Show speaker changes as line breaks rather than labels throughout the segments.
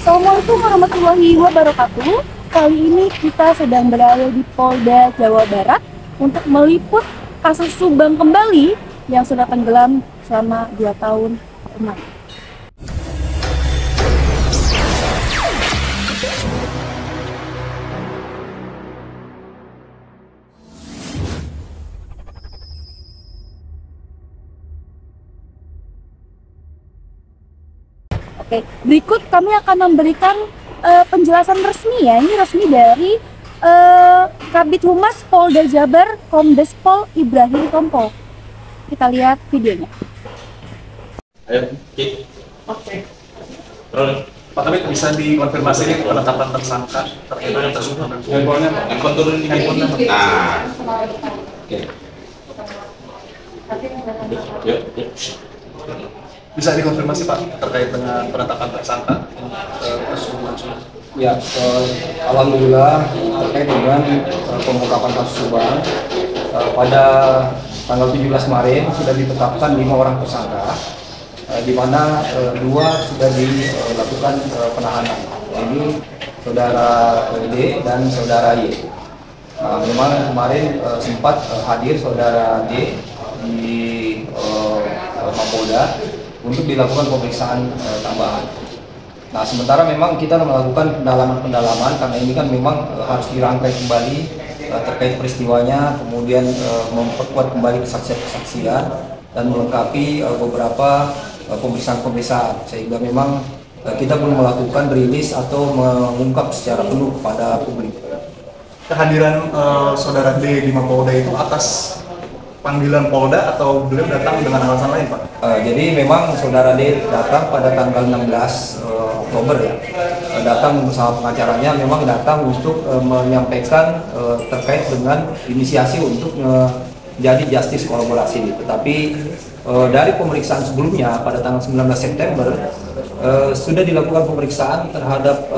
Assalamualaikum warahmatullahi wabarakatuh. Kali ini kita sedang berada di Polda Jawa Barat untuk meliput kasus Subang kembali yang sudah tenggelam selama 2 tahun kemarin. Oke, berikut kami akan memberikan penjelasan resmi ya. Ini resmi dari Kabid Humas Polda Jabar Kombes Pol Ibrahim Tompo. Kita lihat videonya.
Ayo, Ki.
Oke.
Terus, Pak Kabit bisa dikonfirmasi nih penetapan tersangka terkait dengan kasus handphonenya, handphone turun di handphonenya. Nah, oke. Yuk. Bisa dikonfirmasi Pak terkait dengan penetapan tersangka kasus Subang?
Ya, alhamdulillah terkait dengan pengungkapan kasus Subang pada tanggal 17 kemarin sudah ditetapkan 5 orang tersangka, di mana 2 sudah dilakukan penahanan. Ini saudara D dan saudara Y. Memang kemarin sempat hadir saudara D di Mapolda untuk dilakukan pemeriksaan tambahan. Nah, sementara memang kita melakukan pendalaman karena ini kan memang harus dirangkai kembali terkait peristiwanya, kemudian memperkuat kembali kesaksian dan melengkapi beberapa pemeriksaan sehingga memang kita belum melakukan rilis atau mengungkap secara penuh kepada publik.
Kehadiran saudara D di Mapolda itu atas panggilan Polda atau beliau datang dengan alasan lain, Pak?
Jadi memang saudara D datang pada tanggal 16 Oktober ya. Datang bersama pengacaranya, memang datang untuk menyampaikan terkait dengan inisiasi untuk menjadi justice kolaborasi. Tetapi dari pemeriksaan sebelumnya pada tanggal 19 September sudah dilakukan pemeriksaan terhadap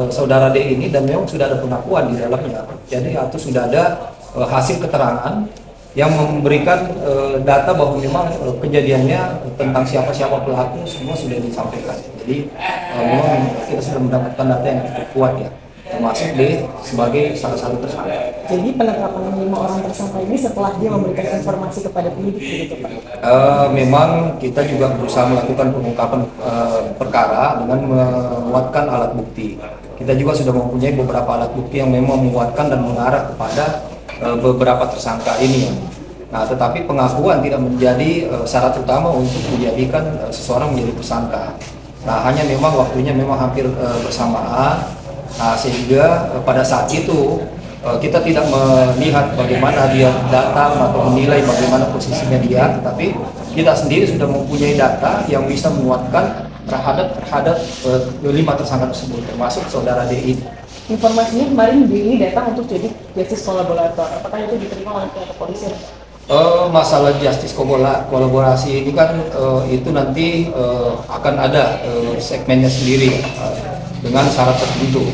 saudara D ini dan memang sudah ada pengakuan di dalamnya. Jadi atau sudah ada hasil keterangan yang memberikan data bahwa memang kejadiannya tentang siapa-siapa pelaku semua sudah disampaikan. Jadi memang kita sudah mendapatkan data yang cukup kuat ya, termasuk D sebagai salah satu tersangka.
Jadi penetapan 5 orang tersangka ini setelah dia memberikan informasi kepada penyidik begitu Pak?
Memang kita juga berusaha melakukan pengungkapan perkara dengan menguatkan alat bukti. Kita juga sudah mempunyai beberapa alat bukti yang memang menguatkan dan mengarah kepada beberapa tersangka ini. Nah, tetapi pengakuan tidak menjadi syarat utama untuk menjadikan seseorang menjadi tersangka. Nah, hanya memang waktunya memang hampir bersamaan. Nah, sehingga pada saat itu kita tidak melihat bagaimana dia datang atau menilai bagaimana posisinya dia, tetapi kita sendiri sudah mempunyai data yang bisa menguatkan terhadap 5 tersangka tersebut, termasuk saudara DI.
Informasinya kemarin ini datang untuk jadi justice kolaborator. Apakah itu diterima oleh pihak kepolisian?
Masalah justice kolaborasi ini kan itu nanti akan ada segmennya sendiri dengan syarat tertentu.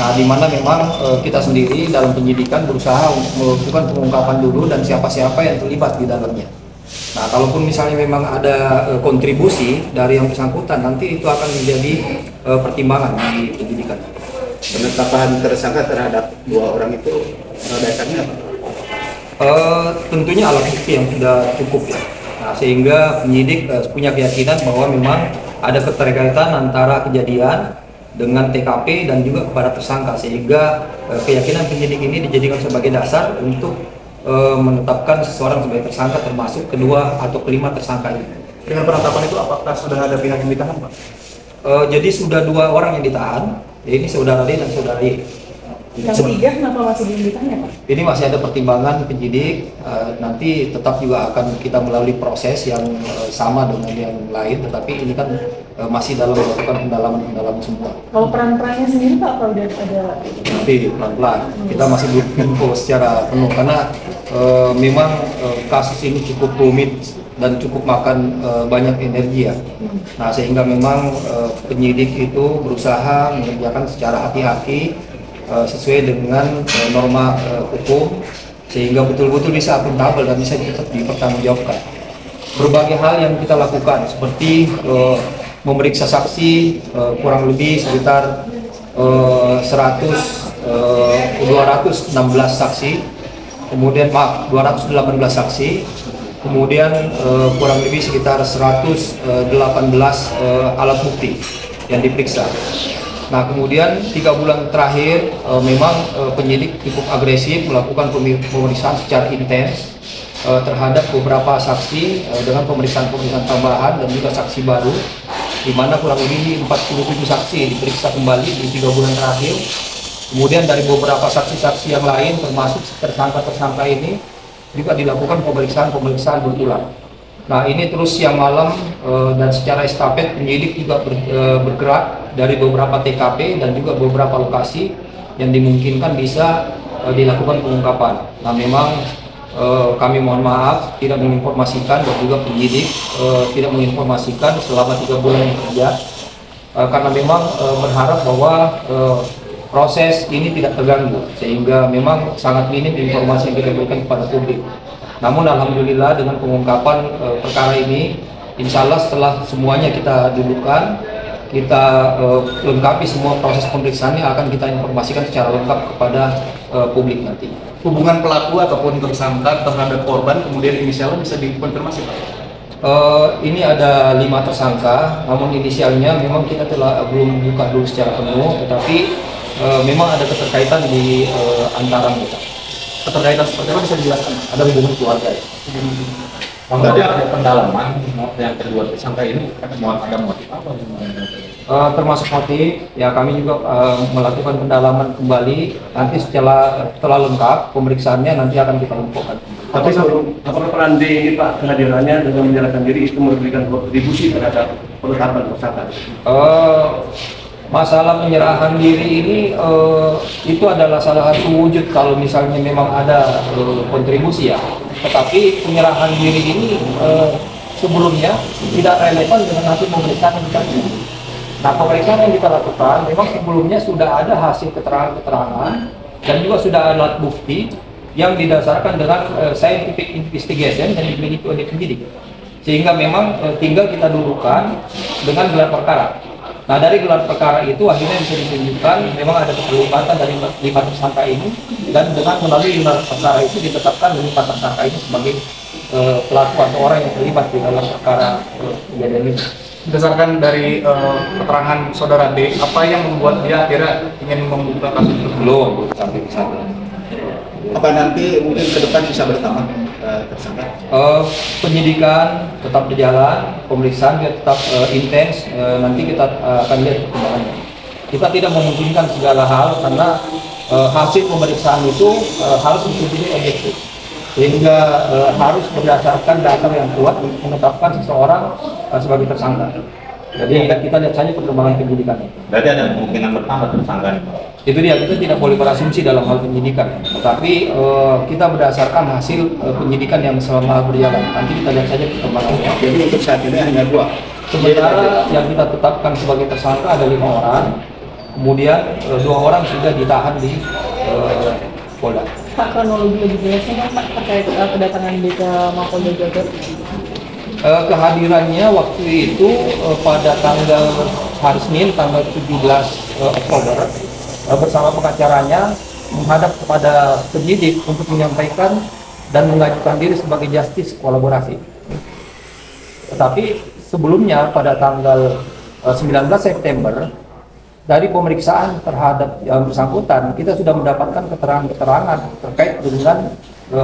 Nah, di mana memang kita sendiri dalam penyidikan berusaha untuk melakukan pengungkapan dulu dan siapa-siapa yang terlibat di dalamnya. Nah, kalaupun misalnya memang ada kontribusi dari yang bersangkutan, nanti itu akan menjadi pertimbangan di penyidikan.
Penetapan tersangka terhadap 2 orang itu dasarnya apa?
Tentunya alat bukti yang sudah cukup ya. Nah, sehingga penyidik punya keyakinan bahwa memang ada keterkaitan antara kejadian dengan TKP dan juga kepada tersangka, sehingga keyakinan penyidik ini dijadikan sebagai dasar untuk menetapkan seseorang sebagai tersangka, termasuk kedua atau kelima tersangka ini.
Dengan penetapan itu apakah sudah ada pihak yang ditahan, Pak?
Jadi sudah 2 orang yang ditahan, ini saudara D dan saudara Y.
Yang ketiga kenapa masih belum ditanya Pak?
Ini masih ada pertimbangan penyidik, nanti tetap juga akan kita melalui proses yang sama dengan yang lain, tetapi ini kan masih dalam melakukan pendalaman semua.
Kalau peran-perannya sendiri Pak, apa udah ada?
Nanti pelan-pelan, kita masih belum info secara penuh karena memang kasus ini cukup rumit dan cukup makan banyak energi ya. Nah, sehingga memang penyidik itu berusaha mengerjakan secara hati-hati sesuai dengan norma hukum, sehingga betul-betul bisa akuntabel dan bisa tetap dipertanggungjawabkan. Berbagai hal yang kita lakukan seperti memeriksa saksi kurang lebih sekitar 216 saksi, kemudian 218 saksi, kemudian kurang lebih sekitar 118 alat bukti yang diperiksa. Nah, kemudian 3 bulan terakhir memang penyidik cukup agresif melakukan pemeriksaan secara intens terhadap beberapa saksi dengan pemeriksaan tambahan dan juga saksi baru, di mana kurang lebih 47 saksi diperiksa kembali di 3 bulan terakhir. Kemudian dari beberapa saksi-saksi yang lain termasuk tersangka-tersangka ini juga dilakukan pemeriksaan berulang. Nah, ini terus siang malam dan secara estafet penyidik juga bergerak dari beberapa TKP dan juga beberapa lokasi yang dimungkinkan bisa dilakukan pengungkapan. Nah, memang kami mohon maaf tidak menginformasikan dan juga penyidik tidak menginformasikan selama 3 bulan bekerja karena memang berharap bahwa proses ini tidak terganggu, sehingga memang sangat minim informasi yang kita berikan kepada publik. Namun alhamdulillah dengan pengungkapan perkara ini, insya Allah setelah semuanya kita dudukkan, kita lengkapi semua proses pemeriksaannya, akan kita informasikan secara lengkap kepada publik nanti.
Hubungan pelaku ataupun tersangka terhadap korban kemudian inisialnya bisa dikonfirmasi, Pak?
Ini ada 5 tersangka, namun inisialnya memang kita belum buka dulu secara penuh, tetapi memang ada keterkaitan di antara mereka.
Keterkaitan seperti apa bisa dijelaskan?
Ada hubungan keluarga ya.
Tadi ada pendalaman yang kedua tersangka ini mau ada motif apa?
Termasuk motif, ya kami juga melakukan pendalaman kembali. Nanti setelah lengkap pemeriksaannya nanti akan kita infokan.
Tapi apakah peran D ini Pak kehadirannya dengan menyerahkan diri itu memberikan kontribusi terhadap penetapan tersangka?
Masalah penyerahan diri ini itu adalah salah satu wujud kalau misalnya memang ada kontribusi ya. Tetapi penyerahan diri ini sebelumnya tidak relevan dengan hasil pemeriksaan yang kita lakukan. Nah, pemeriksaan yang kita lakukan memang sebelumnya sudah ada hasil keterangan dan juga sudah ada alat bukti yang didasarkan dengan scientific investigation dan dimiliki oleh penyidik. Sehingga memang tinggal kita dudukan dengan gelar perkara. Nah, dari gelar perkara itu akhirnya bisa ditunjukkan memang ada keterlibatan dari 5 tersangka ini, dan dengan melalui gelar perkara itu ditetapkan 5 tersangka ini sebagai pelaku atau orang yang terlibat di dalam perkara kejadian ini.
Berdasarkan dari keterangan saudara D, apa yang membuat dia akhirnya ingin membuka kasus itu?
Belum sampai ke sana.
Apa nanti mungkin ke depan bisa bertambah tersangka?
Penyidikan tetap berjalan, pemeriksaan juga tetap intens. Nanti kita akan lihat perkembangannya. Kita tidak memungkinkan segala hal karena hasil pemeriksaan itu harus betul-betul objektif, sehingga harus berdasarkan data yang kuat untuk menetapkan seseorang sebagai tersangka. Jadi kita lihat saja perkembangan penyidikannya.
Berarti ada kemungkinan bertambah tersangka nih, Pak?
Itu dia, kita tidak boleh berasumsi dalam hal penyidikan, tetapi kita berdasarkan hasil penyidikan yang selama berjalan. Nanti kita lihat saja perkembangannya.
Jadi untuk saat ini hanya 2.
Sementara yang kita tetapkan sebagai tersangka ada 5 orang, kemudian 2 orang sudah ditahan di Polda.
Pak, kronologi lebih jelasnya Pak terkait kedatangan di ke Mapolda Jabar?
Kehadirannya waktu itu pada tanggal hari Senin tanggal 17 Oktober bersama pengacaranya menghadap kepada penyidik untuk menyampaikan dan mengajukan diri sebagai justice kolaborasi. Tetapi sebelumnya pada tanggal 19 September dari pemeriksaan terhadap yang bersangkutan kita sudah mendapatkan keterangan-keterangan terkait dengan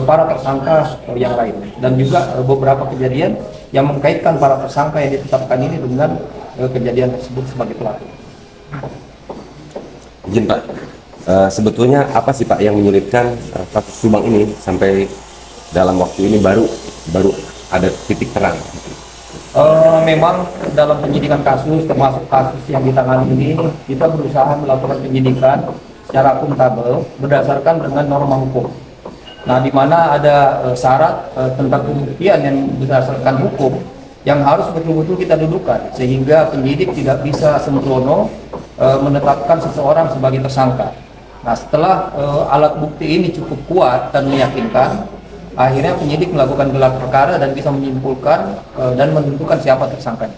para tersangka yang lain dan juga beberapa kejadian yang mengkaitkan para tersangka yang ditetapkan ini dengan kejadian tersebut sebagai pelaku.
Izin Pak, sebetulnya apa sih Pak yang menyulitkan kasus Subang ini sampai dalam waktu ini baru ada titik terang?
Memang dalam penyidikan kasus, termasuk kasus yang ditangani ini, kita berusaha melakukan penyidikan secara akuntabel berdasarkan dengan norma hukum. Nah, di mana ada syarat tentang pembuktian yang berdasarkan hukum yang harus betul-betul kita dudukan, sehingga penyidik tidak bisa sembrono menetapkan seseorang sebagai tersangka. Nah, setelah alat bukti ini cukup kuat dan meyakinkan, akhirnya penyidik melakukan gelar perkara dan bisa menyimpulkan dan menentukan siapa tersangkanya.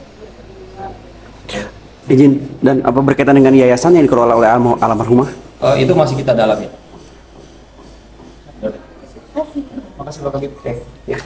izin dan apa berkaitan dengan yayasan yang dikelola oleh almarhumah?
Itu masih kita dalami.
Terima kasih.
Makasih Pak Kabit.
Ya.